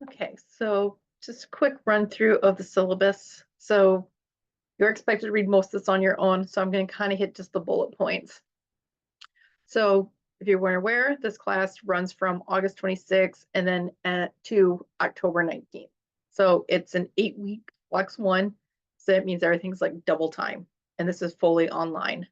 Okay, so just a quick run through of the syllabus. So you're expected to read most of this on your own, so I'm going to kind of hit just the bullet points. So if you weren't aware, this class runs from August 26th and then to October 19th. So it's an 8-week flex one. So that means everything's like double time. And this is fully online.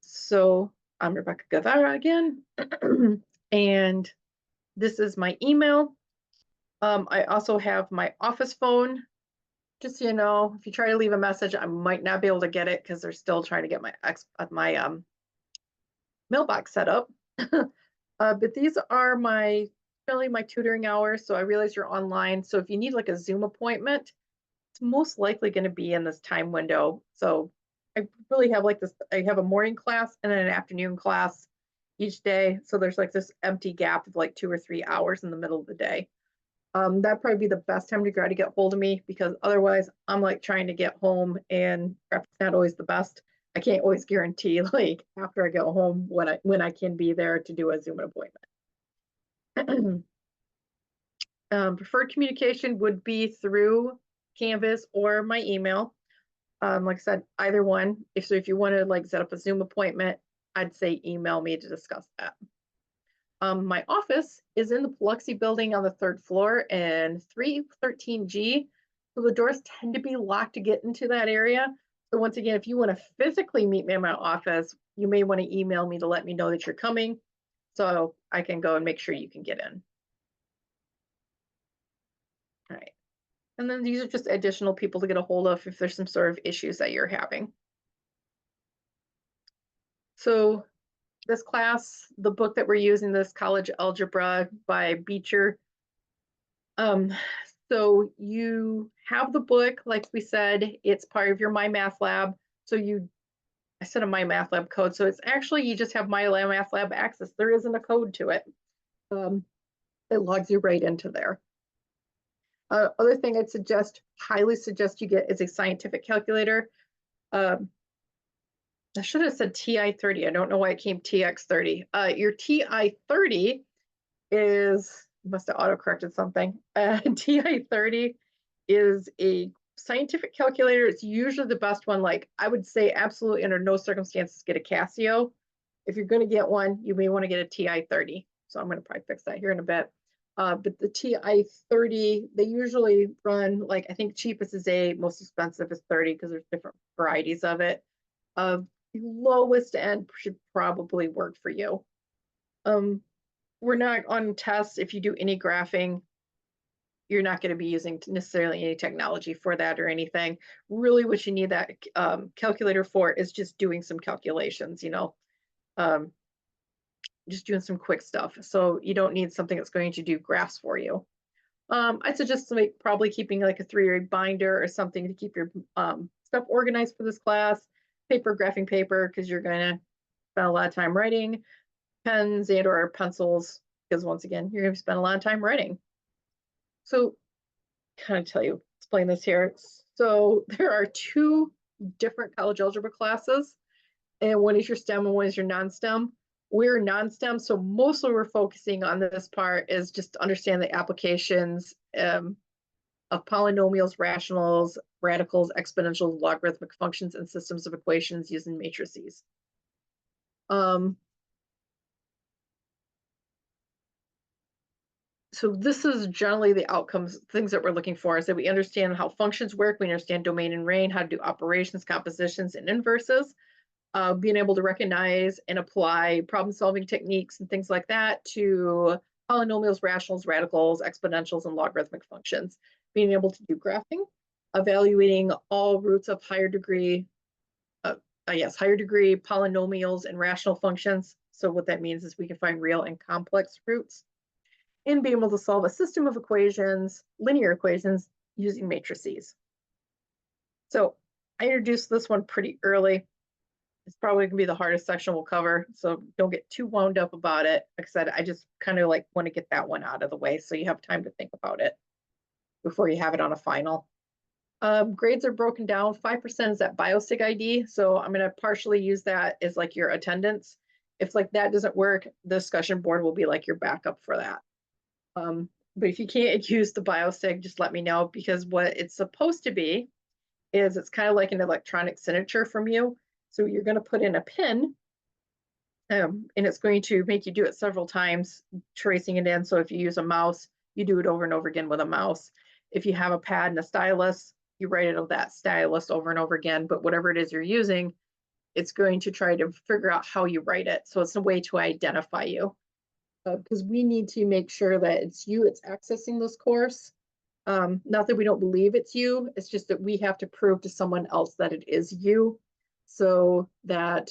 So I'm Rebecca Guevara again. And this is my email. I also have my office phone. Just so you know, if you try to leave a message, I might not be able to get it because they're still trying to get my mailbox set up. But these are really my tutoring hours. So I realize you're online. So if you need like a Zoom appointment, it's most likely going to be in this time window. So I really have like this, I have a morning class and then an afternoon class each day. So there's like this empty gap of like 2 or 3 hours in the middle of the day. That'd probably be the best time to try to get hold of me because otherwise I'm like trying to get home and prep's not always the best. I can't always guarantee like after I get home when I can be there to do a Zoom appointment. Preferred communication would be through Canvas or my email. Like I said, either one. If you want to like set up a Zoom appointment, I'd say email me to discuss that. My office is in the Biloxi building on the 3rd floor and 313G. So the doors tend to be locked to get into that area. So once again, if you want to physically meet me in my office, you may want to email me to let me know that you're coming so I can go and make sure you can get in. All right. And then these are just additional people to get a hold of if there's some sort of issues that you're having. So this class, the book that we're using, this College Algebra by Beecher. So you have the book, like we said, it's part of your My Math Lab. So I said a My Math Lab code. So it's actually, you just have My Math Lab access. There isn't a code to it. It logs you right into there. Other thing highly suggest you get is a scientific calculator. I should have said TI-30. I don't know why it came TX-30. Your TI-30 is, must have auto-corrected something. TI-30 is a scientific calculator. It's usually the best one. Like I would say absolutely under no circumstances get a Casio. If you're going to get one, you may want to get a TI-30. So I'm going to probably fix that here in a bit. But the TI-30, they usually run like, I think cheapest is A, most expensive is 30 because there's different varieties of it. The lowest end should probably work for you. We're not on tests. If you do any graphing, you're not going to be using necessarily any technology for that or anything. Really what you need that calculator for is just doing some calculations, just doing some quick stuff. So you don't need something that's going to do graphs for you. I'd suggest probably keeping like a 3-year binder or something to keep your stuff organized for this class. Graphing paper, because you're going to spend a lot of time writing. Pens and or pencils, because once again, you're going to spend a lot of time writing. So explain this here. So there are 2 different college algebra classes, and one is your STEM and one is your non-STEM. We're non-STEM, so mostly we're focusing on this part is just to understand the applications of polynomials, rationals, radicals, exponentials, logarithmic functions, and systems of equations using matrices. So this is generally the outcomes, things that we're looking for is that we understand how functions work, we understand domain and range, how to do operations, compositions, and inverses, being able to recognize and apply problem-solving techniques and things like that to polynomials, rationals, radicals, exponentials, and logarithmic functions, being able to do graphing, evaluating all roots of higher degree polynomials and rational functions. So what that means is we can find real and complex roots, and be able to solve a system of equations, linear equations, using matrices. So I introduced this one pretty early. It's probably gonna be the hardest section we'll cover, so don't get too wound up about it. Like I said, I just kind of like want to get that one out of the way so you have time to think about it before you have it on a final. Grades are broken down. 5% is that biosig ID, so I'm gonna partially use that as like your attendance. If like that doesn't work, the discussion board will be like your backup for that. But if you can't use the biosig, just let me know, because what it's supposed to be is it's kind of like an electronic signature from you. So you're going to put in a pin, and it's going to make you do it several times, tracing it in. So if you use a mouse, you do it over and over again with a mouse. If you have a pad and a stylus, you write it on that stylus over and over again. But whatever it is you're using, it's going to try to figure out how you write it. So it's a way to identify you, because we need to make sure that it's you, it's accessing this course. Not that we don't believe it's you, it's just that we have to prove to someone else that it is you, so that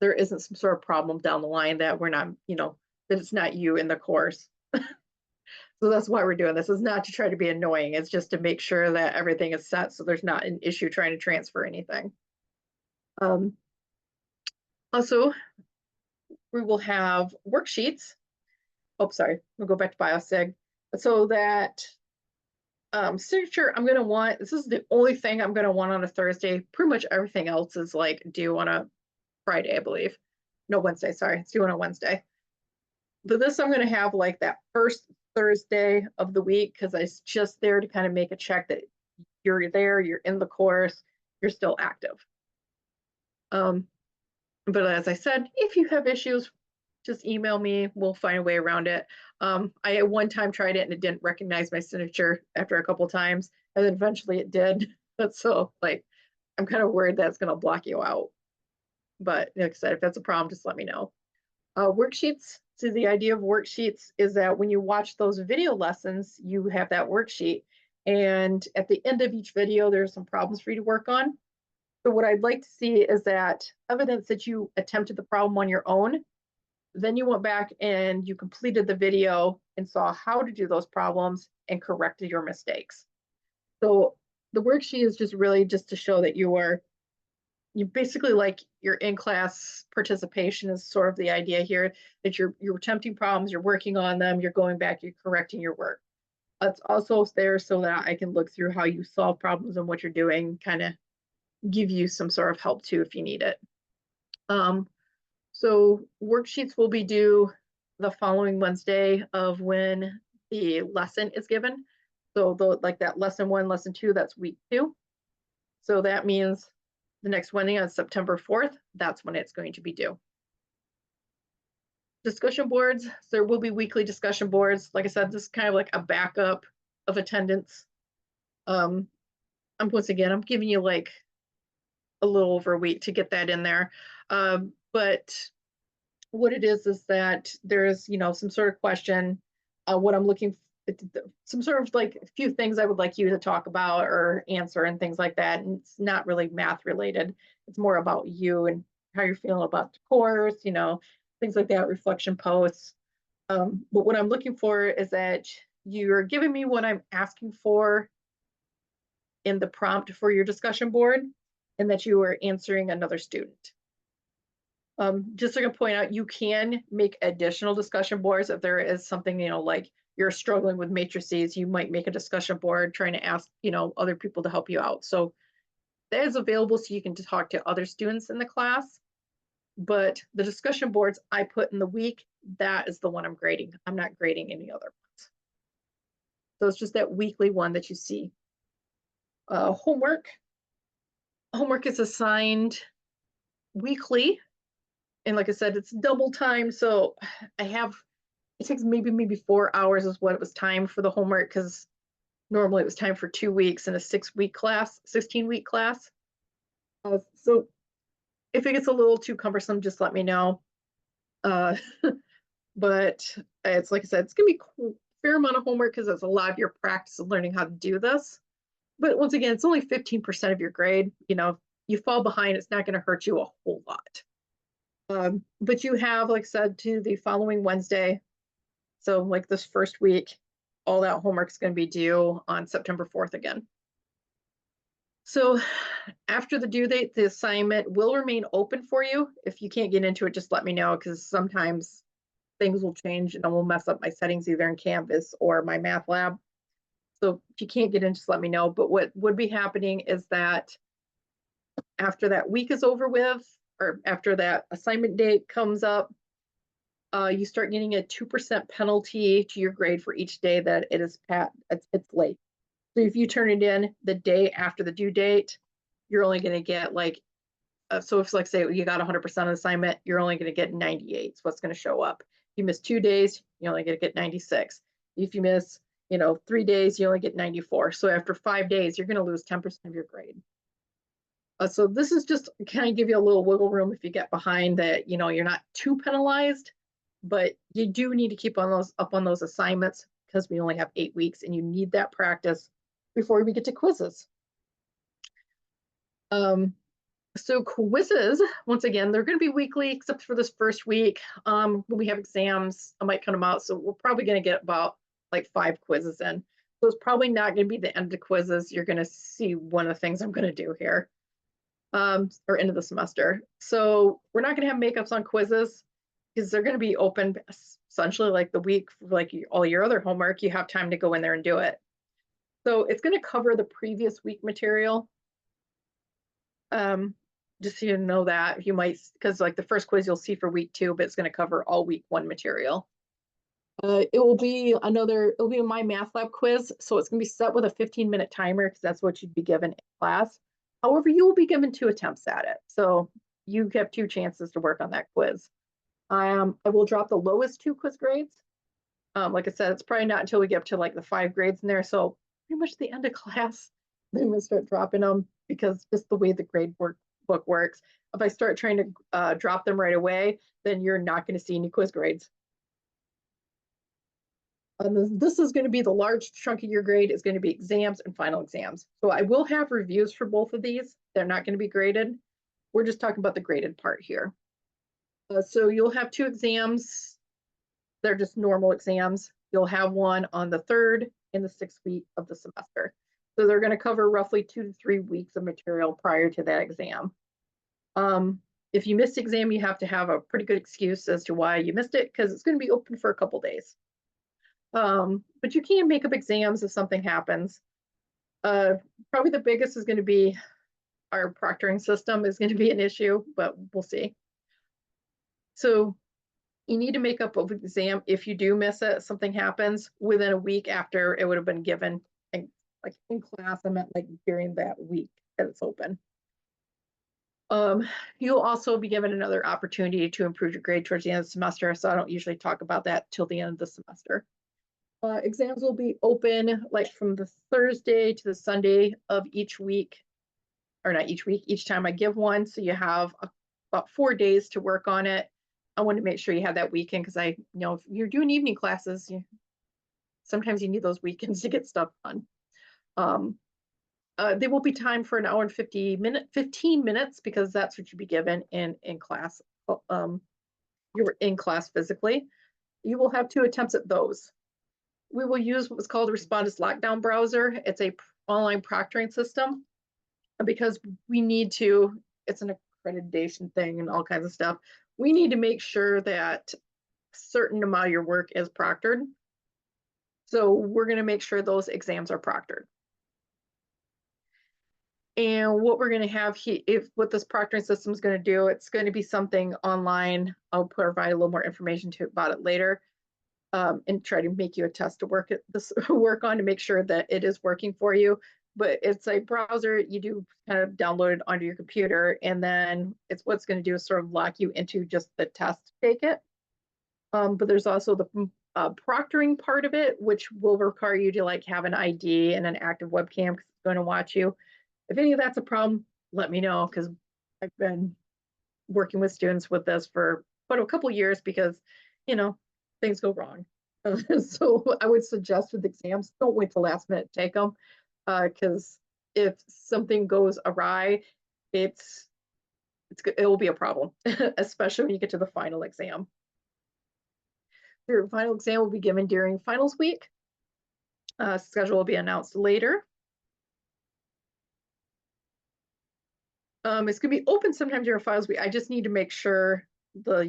there isn't some sort of problem down the line that we're not, that it's not you in the course. So that's why we're doing this. It's not to try to be annoying. It's just to make sure that everything is set so there's not an issue trying to transfer anything. Also, we will have worksheets. Oh, sorry, we'll go back to biosig. So that signature, I'm going to want, this is the only thing I'm going to want on a Thursday. Pretty much everything else is like due on a Friday, I believe. No, Wednesday, sorry, it's due on a Wednesday. But this I'm going to have like that first Thursday of the week, because it's just there to kind of make a check that you're there, you're in the course, you're still active. But as I said, if you have issues, just email me. We'll find a way around it. I at one time tried it and it didn't recognize my signature after a couple times, and then eventually it did. So like, I'm kind of worried that's going to block you out. But like I said, if that's a problem, just let me know. Worksheets. So the idea of worksheets is that when you watch those video lessons, you have that worksheet. And at the end of each video, there's some problems for you to work on. So what I'd like to see is that evidence that you attempted the problem on your own. Then you went back and you completed the video and saw how to do those problems and corrected your mistakes. So the worksheet is just really just to show that you basically, like, your in-class participation is sort of the idea here, that you're attempting problems, you're working on them, you're going back, you're correcting your work. It's also there so that I can look through how you solve problems and what you're doing, kind of give you some sort of help too if you need it. So worksheets will be due the following Wednesday of when the lesson is given. So like that lesson 1, lesson 2, that's week 2. So that means the next Wednesday on September 4th, that's when it's going to be due. Discussion boards, so there will be weekly discussion boards. Like I said, this is kind of like a backup of attendance. Once again, I'm giving you like a little over a week to get that in there. But what it is that there's, some sort of question, what I'm looking for, some sort of like a few things I would like you to talk about or answer and things like that. And it's not really math related. It's more about you and how you're feeling about the course, things like that, reflection posts. But what I'm looking for is that you're giving me what I'm asking for in the prompt for your discussion board, and that you are answering another student. Just like a point out, you can make additional discussion boards if there is something, like you're struggling with matrices, you might make a discussion board trying to ask, other people to help you out. So that is available so you can talk to other students in the class. But the discussion boards I put in the week, that is the one I'm grading. I'm not grading any other ones. So it's just that weekly one that you see. Homework is assigned weekly. And like I said, it's double time. So it takes maybe 4 hours is what it was time for the homework, because normally it was time for 2 weeks in a 6-week class, 16-week class. So if it gets a little too cumbersome, just let me know. But it's like I said, it's going to be a fair amount of homework because it's a lot of your practice of learning how to do this. But once again, it's only 15% of your grade. You fall behind, it's not going to hurt you a whole lot. But you have, like I said, to the following Wednesday. So like this first week, all that homework is going to be due on September 4th again. So after the due date, the assignment will remain open for you. If you can't get into it, just let me know, because sometimes things will change and I will mess up my settings either in Canvas or my math lab. So if you can't get in, just let me know. But what would be happening is that after that week is over with, or after that assignment date comes up, you start getting a 2% penalty to your grade for each day that it is it's late. So if you turn it in the day after the due date, you're only going to get like, so if like say you got 100% of the assignment, you're only going to get 98. So what's going to show up? If you miss 2 days, you're only going to get 96. If you miss, 3 days, you only get 94. So after 5 days, you're going to lose 10% of your grade. So this is just kind of give you a little wiggle room if you get behind that, you're not too penalized, but you do need to keep up on those assignments because we only have 8 weeks and you need that practice before we get to quizzes. So quizzes, once again, they're going to be weekly except for this first week. When we have exams, I might cut them out. So we're probably going to get about like 5 quizzes in. So it's probably not going to be the end of quizzes. You're going to see one of the things I'm going to do here. Or end of the semester. So we're not going to have makeups on quizzes because they're going to be open essentially like the week, like all your other homework, you have time to go in there and do it. So it's going to cover the previous week material. Just so you know that you might, because like the first quiz you'll see for week 2, but it's going to cover all week 1 material. It'll be a MyMathLab quiz. So it's going to be set with a 15-minute timer because that's what you'd be given in class. However, you will be given 2 attempts at it. So you have 2 chances to work on that quiz. I will drop the lowest 2 quiz grades. Like I said, it's probably not until we get up to like the 5 grades in there. So pretty much the end of class, then we'll start dropping them because just the way the grade book works. If I start trying to drop them right away, then you're not going to see any quiz grades. This is going to be the large chunk of your grade is going to be exams and final exams. So I will have reviews for both of these. They're not going to be graded. We're just talking about the graded part here. So you'll have 2 exams. They're just normal exams. You'll have one on the 3rd and the 6th week of the semester. So they're going to cover roughly 2 to 3 weeks of material prior to that exam. If you missed the exam, you have to have a pretty good excuse as to why you missed it because it's going to be open for a couple days. But you can make up exams if something happens. Probably the biggest is going to be our proctoring system is going to be an issue, but we'll see. So you need to make up an exam if you do miss it, something happens within a week after it would have been given. And like in class, I meant like during that week that it's open. You'll also be given another opportunity to improve your grade towards the end of the semester. So I don't usually talk about that till the end of the semester. Exams will be open like from the Thursday to the Sunday of each week, or not each week, each time I give one. So you have about 4 days to work on it. I want to make sure you have that weekend because if you're doing evening classes, sometimes you need those weekends to get stuff done. They will be timed for an hour and 15 minutes because that's what you'd be given in class. You're in class physically. You will have 2 attempts at those. We will use what's called a Respondus Lockdown browser. It's a online proctoring system because we need to, it's an accreditation thing and all kinds of stuff. We need to make sure that a certain amount of your work is proctored. So we're going to make sure those exams are proctored. And what we're going to have here, what this proctoring system is going to do, it's going to be something online. I'll provide a little more information about it later. And try to make you a test to work on to make sure that it is working for you. But it's a browser you do kind of download it onto your computer, and then it's what's going to do is sort of lock you into just the test take it. But there's also the proctoring part of it, which will require you to like have an ID and an active webcam because it's going to watch you. If any of that's a problem, let me know because I've been working with students with this for quite a couple years because things go wrong. So I would suggest with exams, don't wait till last minute to take them because if something goes awry, it will be a problem, especially when you get to the final exam. Your final exam will be given during finals week. Schedule will be announced later. It's gonna be open sometime during finals week. I just need to make sure what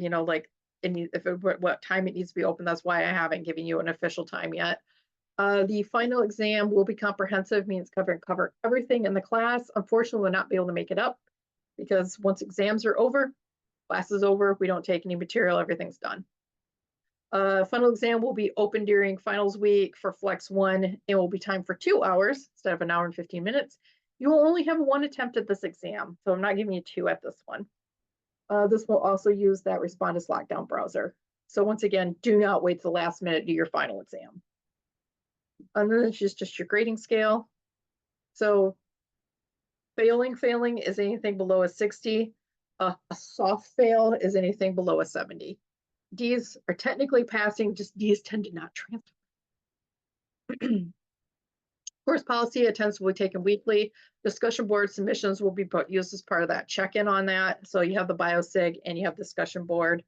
time it needs to be open. That's why I haven't given you an official time yet. The final exam will be comprehensive, means cover everything in the class. Unfortunately, we'll not be able to make it up because once exams are over, class is over, we don't take any material, everything's done. Final exam will be open during finals week for Flex 1. It will be timed for 2 hours instead of an hour and 15 minutes. You will only have 1 attempt at this exam, so I'm not giving you 2 at this one. This will also use that Respondus Lockdown browser. So once again, do not wait till the last minute to do your final exam. And then it's just your grading scale. So failing is anything below a 60. A soft fail is anything below a 70. D's are technically passing, just D's tend to not transfer. Course policy attempts will be taken weekly. Discussion board submissions will be used as part of that check-in on that. So you have the biosig and you have discussion board.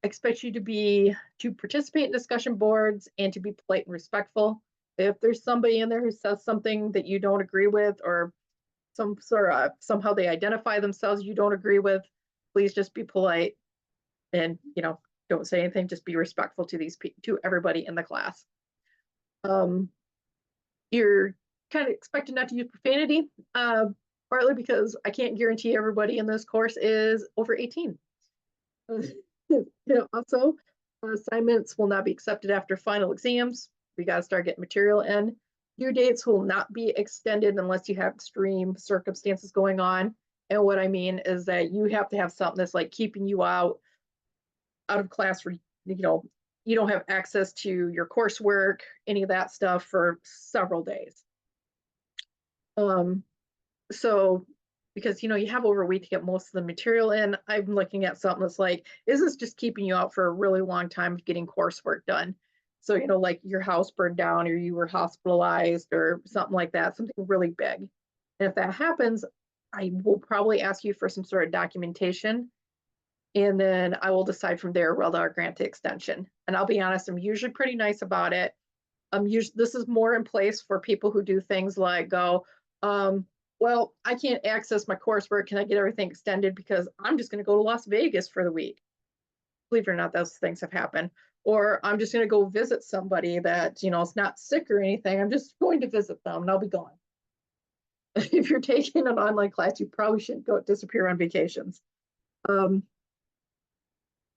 Expect you to participate in discussion boards and to be polite and respectful. If there's somebody in there who says something that you don't agree with, or somehow they identify themselves you don't agree with, please just be polite and don't say anything. Just be respectful to everybody in the class. You're kind of expected not to use profanity, partly because I can't guarantee everybody in this course is over 18. Also, assignments will not be accepted after final exams. We got to start getting material in. Due dates will not be extended unless you have extreme circumstances going on. And what I mean is that you have to have something that's like keeping you out of class for, you don't have access to your coursework, any of that stuff for several days. So because you have over a week to get most of the material in, I'm looking at something that's like, is this just keeping you out for a really long time of getting coursework done? So, like your house burned down or you were hospitalized or something like that, something really big. And if that happens, I will probably ask you for some sort of documentation. And then I will decide from there whether I'll grant the extension. And I'll be honest, I'm usually pretty nice about it. This is more in place for people who do things like go, well, I can't access my coursework. Can I get everything extended because I'm just going to go to Las Vegas for the week? Believe it or not, those things have happened. Or I'm just going to go visit somebody that, is not sick or anything. I'm just going to visit them and I'll be gone. If you're taking an online class, you probably shouldn't disappear on vacations.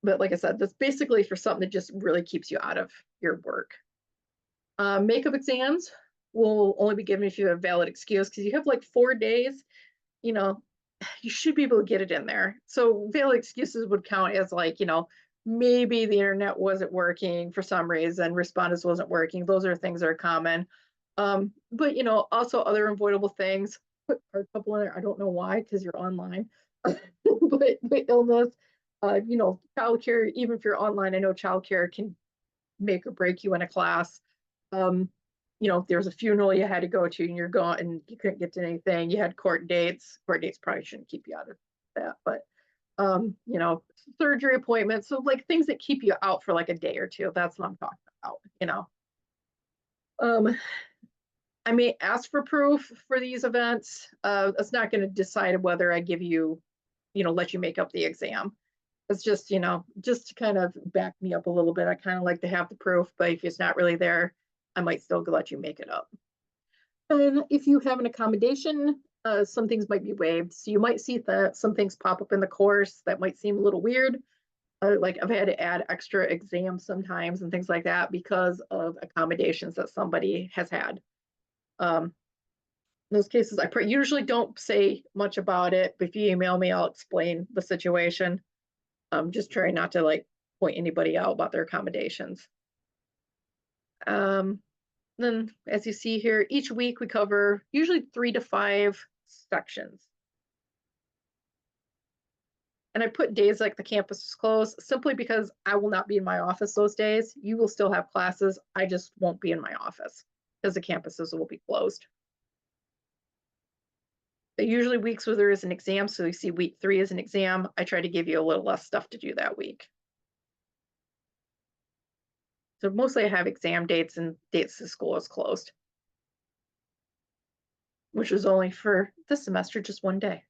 But like I said, that's basically for something that just really keeps you out of your work. Makeup exams will only be given if you have a valid excuse, because you have like 4 days, you should be able to get it in there. So valid excuses would count as like, maybe the internet wasn't working for some reason, Respondus wasn't working. Those are things that are common. But also other avoidable things. Put a couple in there. I don't know why, because you're online. but illness, childcare, even if you're online, I know childcare can make or break you in a class. There's a funeral you had to go to and you're gone and you couldn't get to anything. You had court dates. Court dates probably shouldn't keep you out of that, but surgery appointments. So like things that keep you out for like a day or two. That's what I'm talking about, I may ask for proof for these events. It's not going to decide whether I give you, let you make up the exam. It's just, just to kind of back me up a little bit. I kind of like to have the proof, but if it's not really there, I might still let you make it up. And if you have an accommodation, some things might be waived. So you might see that some things pop up in the course that might seem a little weird. Like I've had to add extra exams sometimes and things like that because of accommodations that somebody has had. In those cases, I usually don't say much about it, but if you email me, I'll explain the situation. Just try not to like point anybody out about their accommodations. Then as you see here, each week we cover usually 3 to 5 sections. And I put days like the campus is closed simply because I will not be in my office those days. You will still have classes. I just won't be in my office because the campuses will be closed. Usually weeks where there is an exam, so you see week 3 is an exam, I try to give you a little less stuff to do that week. So mostly I have exam dates and dates the school is closed, which is only for this semester, just 1 day.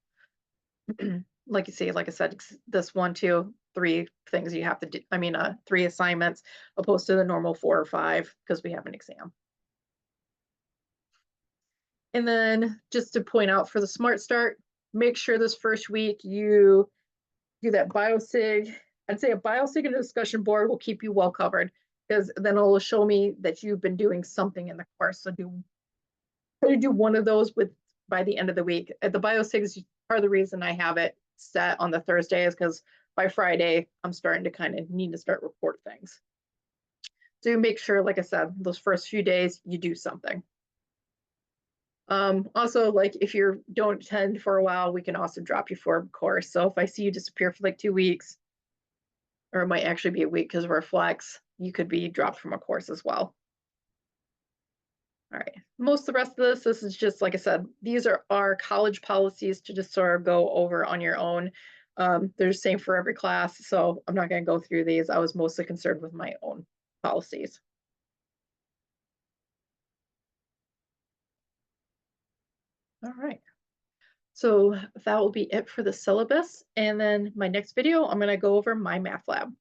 Like you see, like I said, this 1, 2, 3 things you have to do. 3 assignments opposed to the normal 4 or 5 because we have an exam. And then just to point out for the Smart Start, make sure this first week you do that biosig I'd say a biosig and a discussion board will keep you well covered, because then it'll show me that you've been doing something in the course. So try to do one of those by the end of the week. The biosig is part of the reason I have it set on the Thursday is because by Friday I'm starting to kind of need to start report things. So you make sure, like I said, those first few days you do something. Also, like if you don't attend for a while, we can also drop you for a course. So if I see you disappear for like 2 weeks, or it might actually be a week because of our flex, you could be dropped from a course as well. All right, most of the rest of this is just, like I said, these are our college policies to just sort of go over on your own. They're the same for every class, so I'm not going to go through these. I was mostly concerned with my own policies. All right. So that will be it for the syllabus. And then my next video, I'm going to go over my math lab.